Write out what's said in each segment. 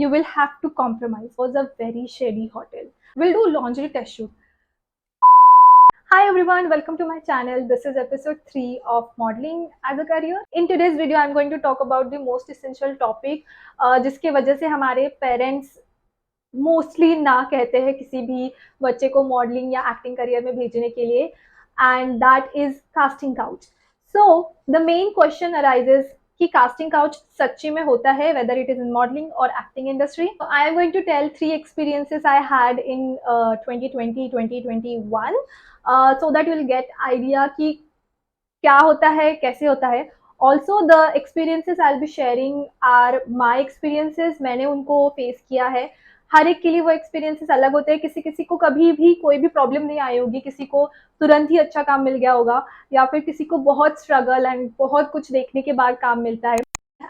you will have to compromise. It was a very shady hotel. We'll do laundry test shoot. Hi everyone, welcome to my channel. This is episode 3 of modeling as a career. In today's video, I'm going to talk about the most essential topic जिसके वजह से हमारे parents mostly ना कहते हैं किसी भी बच्चे को मॉडलिंग या एक्टिंग करियर में भेजने के लिए, and that is casting couch. So the main question arises कि कास्टिंग काउच सच्ची में होता है, whether it is in modelling और acting industry. I am going to tell 3 experiences I had in 2020-2021 so that you will get idea कि क्या होता है, कैसे होता है. Also the experiences I will be sharing are my experiences. मैंने उनको फेस किया है. हर एक के लिए वो एक्सपीरियंसेस अलग होते हैं. किसी किसी को कभी भी कोई भी प्रॉब्लम नहीं आई होगी, किसी को तुरंत ही अच्छा काम मिल गया होगा, या फिर किसी को बहुत स्ट्रगल एंड बहुत कुछ देखने के बाद काम मिलता है.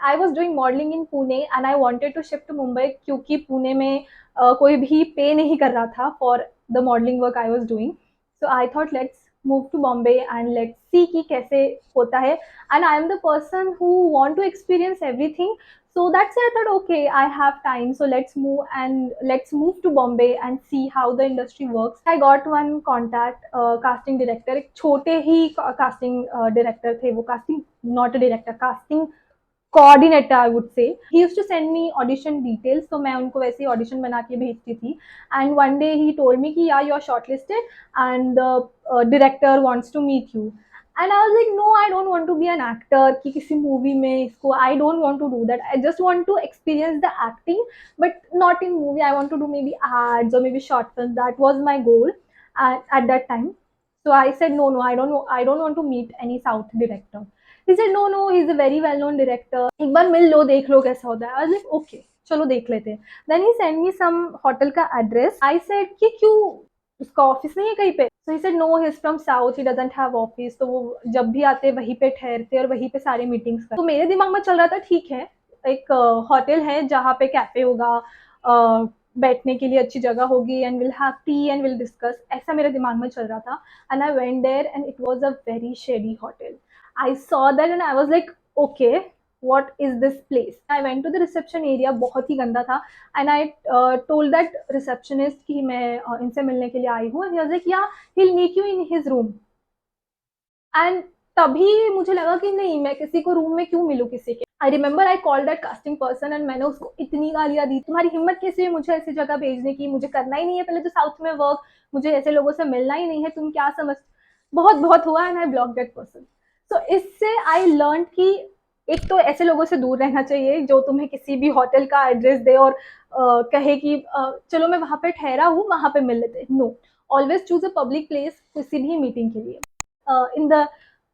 I was doing modelling in Pune and I wanted to shift to Mumbai क्योंकि पुणे में कोई भी पे नहीं कर रहा था for the modelling work I was doing. So I thought let's move to Bombay and let's see कि कैसे होता है. And I am the person who want to experience everything. So that's why I thought, okay, I have time, so let's move to Bombay and see how the industry works. I got one contact, casting director. एक छोटे ही casting director थे वो. Casting, not a director, casting coordinator I would say. He used to send me audition details, तो मैं उनको वैसे ही audition बना के भेजती थी. And one day he told me कि यार you are shortlisted and the director wants to meet you. And I was like no, I don't want to be an actor कि किसी मूवी में इसको. I don't want to do that. I just want to experience the acting but not in movie. I want to do maybe ads और maybe short film. That was my goal at that time. So I said no, I don't want to meet any South director. He said no, he's a very well known director. एक बार मिल लो, देख लो कैसा होता है. I was like okay, चलो देख लेते हैं. Then he sent me some hotel का address. I said कि क्यों, उसका ऑफिस नहीं है कहीं पे. So he said no, he's from South, he doesn't have office. तो वो जब भी आते वहीं पे ठहरते और वहीं पे सारे मीटिंग्स करते. तो मेरे दिमाग में चल रहा था ठीक है, एक होटल है जहाँ पे कैफे होगा, बैठने के लिए अच्छी जगह होगी, and will have tea and will discuss. ऐसा मेरे दिमाग में चल रहा था. And I went there and it was a very shady hotel. I saw that and I was like, okay, what is this place? I went to the reception area, बहुत ही गंदा था. And I told that receptionist कि मैं इनसे मिलने के लिए आई हूँ. And he was like, yeah, he'll meet you in his room. And तभी मुझे लगा कि नहीं, मैं किसी को रूम में क्यों मिलूँ किसी के. I remember I call that casting person and मैंने उसको इतनी गालियाँ दी, तुम्हारी हिम्मत कैसे है मुझे ऐसी जगह भेजने की, मुझे करना ही नहीं है पहले तो साउथ में वर्क, मुझे ऐसे लोगों से मिलना ही नहीं है, तुम क्या समझ. बहुत बहुत हुआ and I block that person. तो इससे आई लर्न कि एक तो ऐसे लोगों से दूर रहना चाहिए जो तुम्हें किसी भी होटल का एड्रेस दे और कहे कि चलो मैं वहाँ पे ठहरा हूँ, वहाँ पे मिल लेते. No, always choose a public place किसी भी मीटिंग के लिए. इन द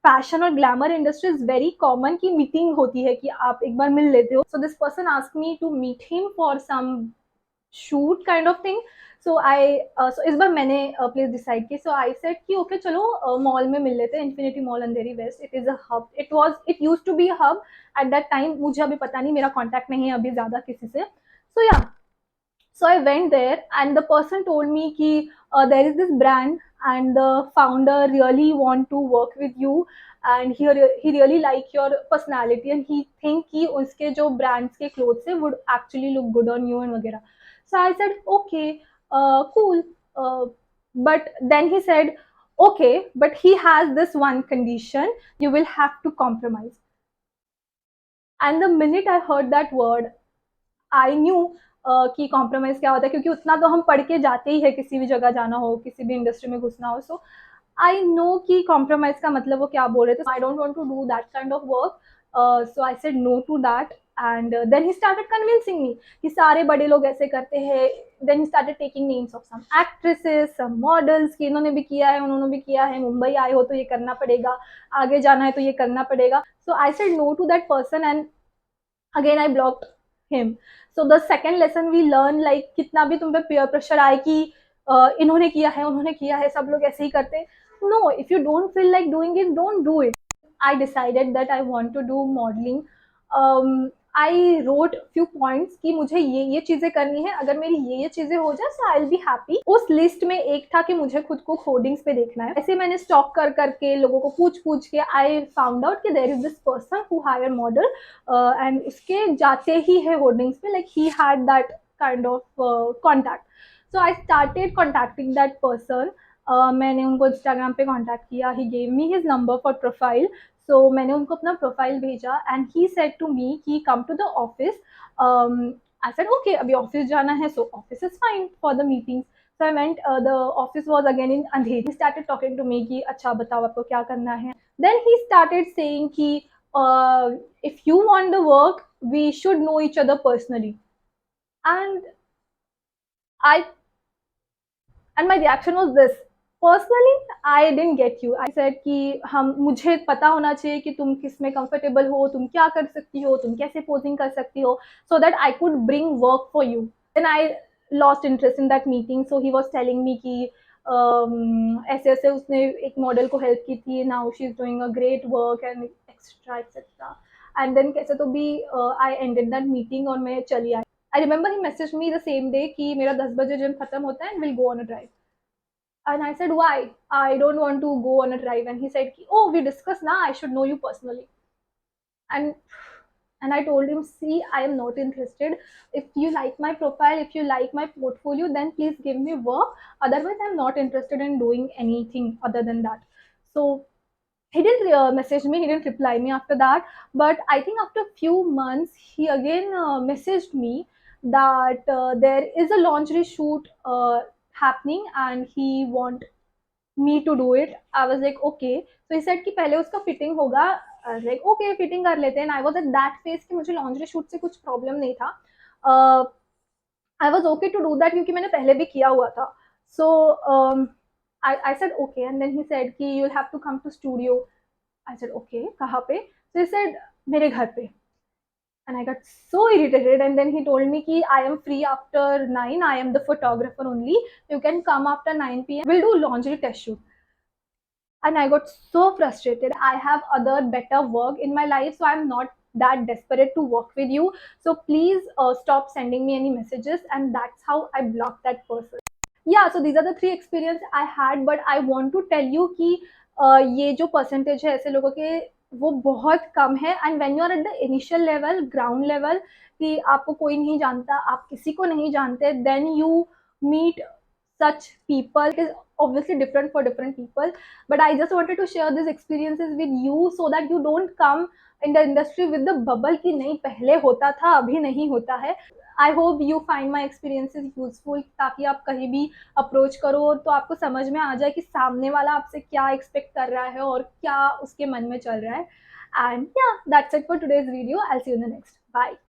फैशन और glamour industry is very common कि मीटिंग होती है कि आप एक बार मिल लेते हो. So this person asked me to meet him for some shoot kind of thing. So इस बार मैंने प्लेस डिसाइड की. सो आई सेड कि ओके चलो मॉल में मिल लेते हैं, infinity mall Andheri waste. It is a hub, it used to be a hub at that time. मुझे अभी पता नहीं, मेरा कॉन्टैक्ट नहीं है अभी ज़्यादा किसी से. सो या, so I went there and the person told me ki there is this brand and the founder really want to work with you and he really like your personality and he think ki uske jo brands ke clothes hai would actually look good on you and वगैरह. So I said okay, cool, but then he said okay, but he has this one condition, you will have to compromise. And the minute I heard that word I knew कि compromise क्या होता है, क्योंकि उतना तो हम पढ़ के जाते ही है किसी भी जगह जाना हो, किसी भी इंडस्ट्री में घुसना हो. सो आई नो कि कॉम्प्रोमाइज का मतलब वो क्या बोल रहे थे. I don't want to do that kind of work. So I said no to that and then he started convincing me कि सारे बड़े लोग ऐसे करते हैं. Then he started taking names of some actresses, some models कि इन्होंने भी किया है, उन्होंने भी किया है, मुंबई आए हो तो ये करना पड़ेगा, आगे जाना है तो ये करना पड़ेगा. So I said no to that person and again I blocked him. So the second lesson we learn, like कितना भी तुम पे peer pressure आए कि इन्होंने किया है, उन्होंने किया है, सब लोग ऐसे ही करते. No, if you don't feel like doing it, don't do it. I decided that I want to do modeling. I wrote few points कि मुझे ये चीजें करनी है, अगर मेरी ये चीजें हो जाए सो आई विल बी हैप्पी। उस लिस्ट में एक था कि मुझे खुद को होर्डिंग्स पे देखना है। ऐसे मैंने स्टॉक कर करके लोगों को पूछ पूछ के आई फाउंड आउट कि there is this person who hire model and उसके जाते ही है होर्डिंग्स पे, like he had that kind of contact. So I started contacting that person. मैंने उनको इंस्टाग्राम पे कॉन्टैक्ट किया, he gave me his number for profile. So मैंने उनको अपना प्रोफाइल भेजा and he said to me कि come to the office. I said okay, अभी ऑफिस जाना है so office is fine for the meeting. So I went, the office was again in Andheri. He started talking to me कि अच्छा बताओ आपको क्या करना है। देन ही स्टार्टेड सेइंग कि if you want the work we should know each other personally. And I and my reaction was this, personally I didn't get you. I said कि हम, मुझे पता होना चाहिए कि तुम किस में कंफर्टेबल हो, तुम क्या कर सकती हो, तुम कैसे पोजिंग कर सकती हो, so that I could bring work for you. Then I lost interest in that meeting. So he was telling me कि ऐसे ऐसे उसने एक मॉडल को हेल्प की थी, now she is doing a great work and etcetera etcetera. And then कैसे तो भी आई एंडेड दैट मीटिंग और मैं चली आई। I remember he messaged me the same day कि मेरा 10 बजे जिम खत्म होता है and we'll go on a drive. And I said why? I don't want to go on a drive. And he said कि oh we discussed ना, I should know you personally. And I told him, see, I am not interested. If you like my profile, if you like my portfolio, then please give me work. Otherwise, I'm not interested in doing anything other than that. So he didn't message me, he didn't reply me after that. But I think after a few months he again messaged me that there is a lingerie shoot happening and he want me to do it. I was like okay. So he said कि पहले उसका fitting होगा। I was like okay, fitting कर लेते हैं। I was at that phase कि मुझे lingerie shoot से कुछ प्रॉब्लम नहीं था। I was okay to do that क्योंकि मैंने पहले भी किया हुआ था। So I said okay and then he said कि you'll have to come to studio. I said okay, कहाँ पे? So he said मेरे घर पे। And I got so irritated and then he told me कि I am free after 9, I am the photographer only, you can come after 9 p.m. we'll do lingerie test shoot. And I got so frustrated. I have other better work in my life, so I'm not that desperate to work with you. So please stop sending me any messages. And that's how I blocked that person. Yeah, so these are the 3 experience I had, but I want to tell you कि ये जो percentage है ऐसे लोगों के वो बहुत कम है। And when you are at the initial level, ground level, कि आपको कोई नहीं जानता, आप किसी को नहीं जानते, then you meet such people. It is obviously different for different people, but I just wanted to share these experiences with you so that you don't come in the industry with the bubble कि नहीं पहले होता था अभी नहीं होता है। I hope you find my experiences useful, ताकि आप कहीं भी अप्रोच करो तो आपको समझ में आ जाए कि सामने वाला आपसे क्या एक्सपेक्ट कर रहा है और क्या उसके मन में चल रहा है। And yeah that's it for today's video. I see you in the next. Bye.